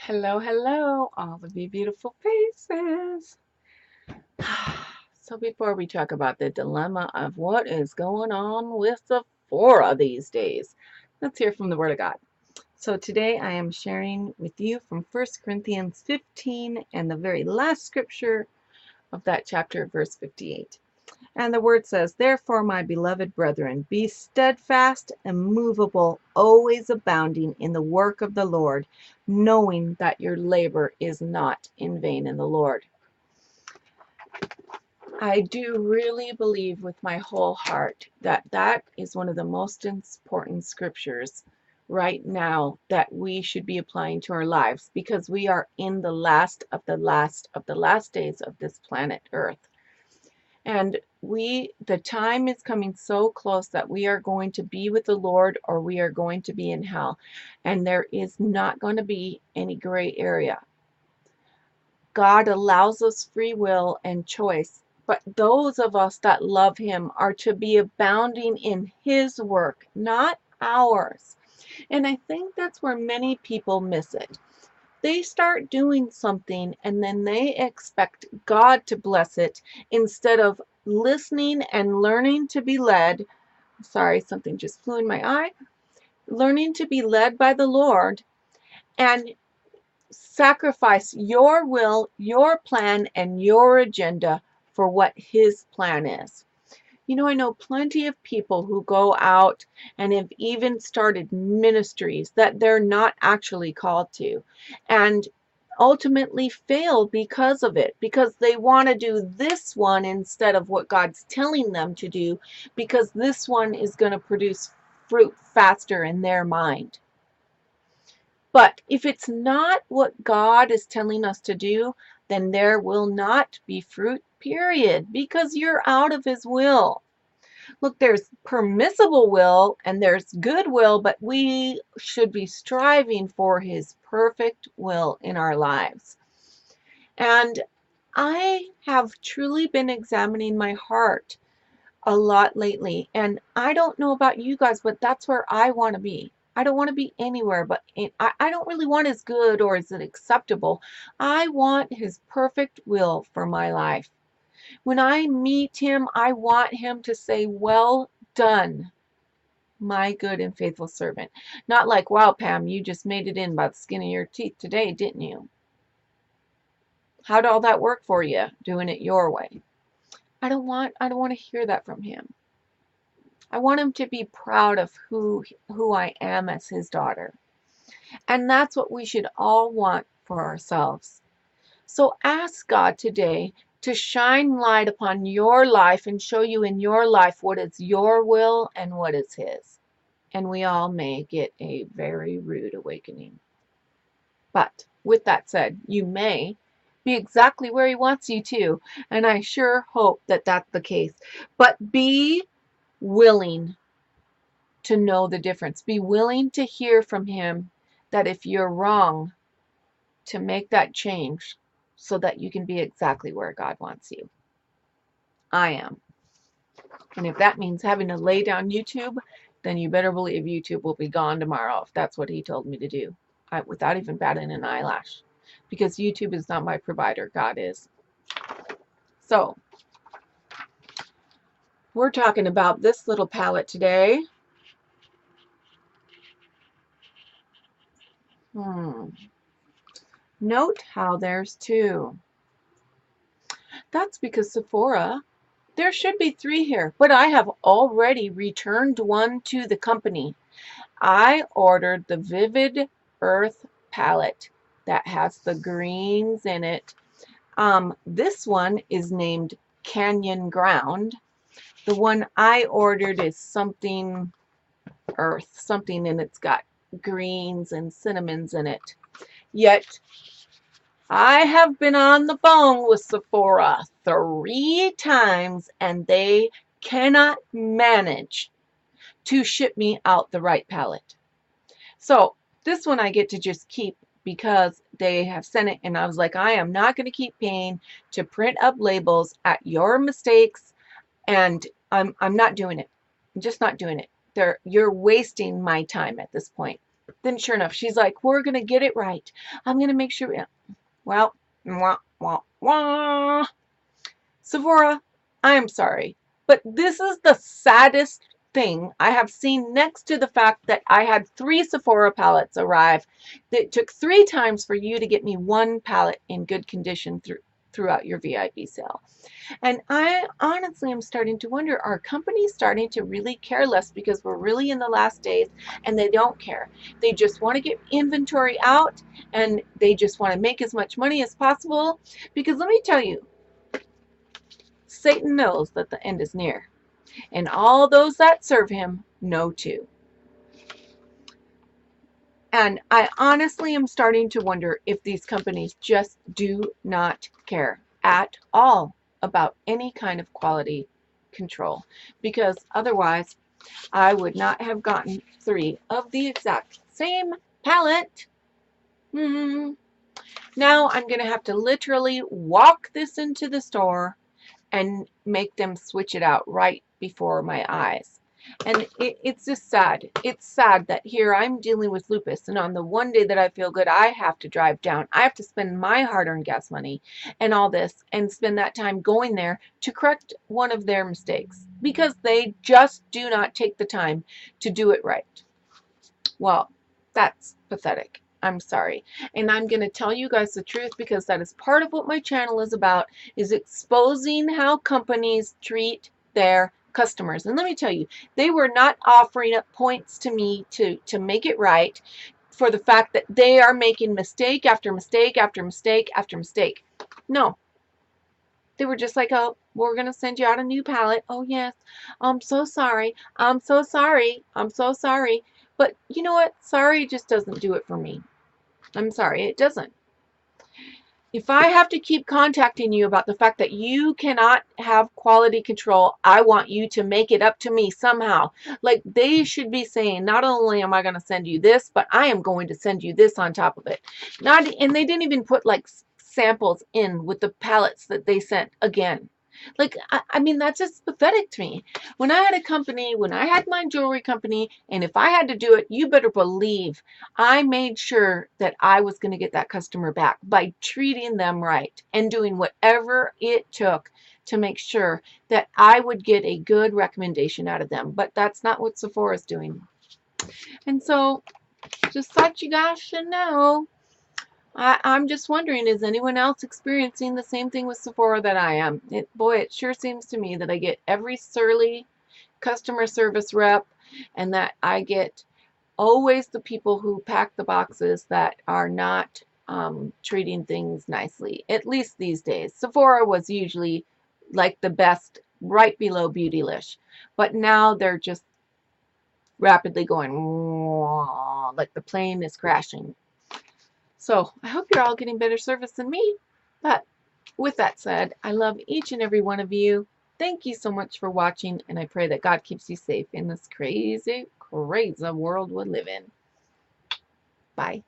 Hello, hello, all of you beautiful faces. So before we talk about the dilemma of what is going on with Sephora these days, let's hear from the Word of God. So today I am sharing with you from 1 Corinthians 15 and the very last scripture of that chapter, verse 58. And the word says, "Therefore, my beloved brethren, be steadfast, immovable, always abounding in the work of the Lord, knowing that your labor is not in vain in the Lord." I do really believe with my whole heart that that is one of the most important scriptures right now that we should be applying to our lives, because we are in the last of the last of the last days of this planet Earth. And the time is coming so close that we are going to be with the Lord or we are going to be in hell. And there is not going to be any gray area. God allows us free will and choice, but those of us that love Him are to be abounding in His work, not ours. And I think that's where many people miss it. They start doing something and then they expect God to bless it instead of listening and learning to be led. Sorry, something just flew in my eye. Learning to be led by the Lord and sacrifice your will, your plan, and your agenda for what His plan is. You know, I know plenty of people who go out and have even started ministries that they're not actually called to, and ultimately fail because of it, because they want to do this one instead of what God's telling them to do, because this one is going to produce fruit faster in their mind. But if it's not what God is telling us to do, then there will not be fruit, period, because you're out of His will. Look, there's permissible will and there's good will, but we should be striving for His perfect will in our lives. And I have truly been examining my heart a lot lately. And I don't know about you guys, but that's where I want to be. I don't want to be anywhere, but I don't really want His good or is it acceptable. I want His perfect will for my life. When I meet Him, I want Him to say, "Well done, my good and faithful servant." Not like, "Wow, Pam, you just made it in by the skin of your teeth today, didn't you? How'd all that work for you, doing it your way?" I don't want to hear that from Him. I want Him to be proud of who I am as His daughter. And that's what we should all want for ourselves. So ask God today to shine light upon your life and show you in your life what is your will and what is His. And we all may get a very rude awakening. But with that said, you may be exactly where He wants you to. And I sure hope that that's the case. But be willing to know the difference. Be willing to hear from Him that if you're wrong, to make that change so that you can be exactly where God wants you. I am. And if that means having to lay down YouTube, then you better believe YouTube will be gone tomorrow if that's what He told me to do, without even batting an eyelash. Because YouTube is not my provider, God is. So, we're talking about this little palette today. Note how there's two. That's because Sephora, there should be three here, but I have already returned one to the company. I ordered the Vivid Earth palette that has the greens in it. This one is named Canyon Ground. The one I ordered is something Earth, something, and it's got greens and cinnamons in it. Yet I have been on the phone with Sephora 3 times and they cannot manage to ship me out the right palette. So this one I get to just keep because they have sent it, and I was like, I am not going to keep paying to print up labels at your mistakes, and I'm not doing it. I'm just not doing it. You're wasting my time at this point. Then sure enough, she's like, we're going to get it right. I'm going to make sure. Well, wah, wah, wah. Sephora, I am sorry, but this is the saddest thing I have seen, next to the fact that I had 3 Sephora palettes arrive. It took 3 times for you to get me 1 palette in good condition throughout your VIP sale. And I honestly am starting to wonder, are companies starting to really care less because we're really in the last days and they don't care? They just want to get inventory out and they just want to make as much money as possible. Because let me tell you, Satan knows that the end is near, and all those that serve him know too. And I honestly am starting to wonder if these companies just do not care at all about any kind of quality control, because otherwise I would not have gotten 3 of the exact same palette. Now I'm going to have to literally walk this into the store and make them switch it out right before my eyes. And it's just sad. It's sad that here I'm dealing with lupus, and on the one day that I feel good, I have to drive down. I have to spend my hard-earned gas money and all this and spend that time going there to correct one of their mistakes because they just do not take the time to do it right. Well, that's pathetic. I'm sorry. And I'm going to tell you guys the truth, because that is part of what my channel is about, is exposing how companies treat their customers. And let me tell you, they were not offering up points to me to make it right for the fact that they are making mistake after mistake after mistake after mistake. No. They were just like, oh, we're going to send you out a new palette. Oh, yes. I'm so sorry. I'm so sorry. I'm so sorry. But you know what? Sorry just doesn't do it for me. I'm sorry, it doesn't. If I have to keep contacting you about the fact that you cannot have quality control, I want you to make it up to me somehow. Like, they should be saying, not only am I going to send you this, but I am going to send you this on top of it. And they didn't even put like samples in with the palettes that they sent again. Like, I mean, that's just pathetic to me. When I had a company, when I had my jewelry company, and if I had to do it, you better believe I made sure that I was going to get that customer back by treating them right and doing whatever it took to make sure that I would get a good recommendation out of them. But that's not what Sephora is doing. And so, just thought you guys should know. I'm just wondering, is anyone else experiencing the same thing with Sephora that I am? Boy, it sure seems to me that I get every surly customer service rep, and that I get always the people who pack the boxes that are not treating things nicely, at least these days. Sephora was usually like the best, right below Beautylish, but now they're just rapidly going like the plane is crashing. So I hope you're all getting better service than me. But with that said, I love each and every one of you. Thank you so much for watching, and I pray that God keeps you safe in this crazy, crazy world we live in. Bye.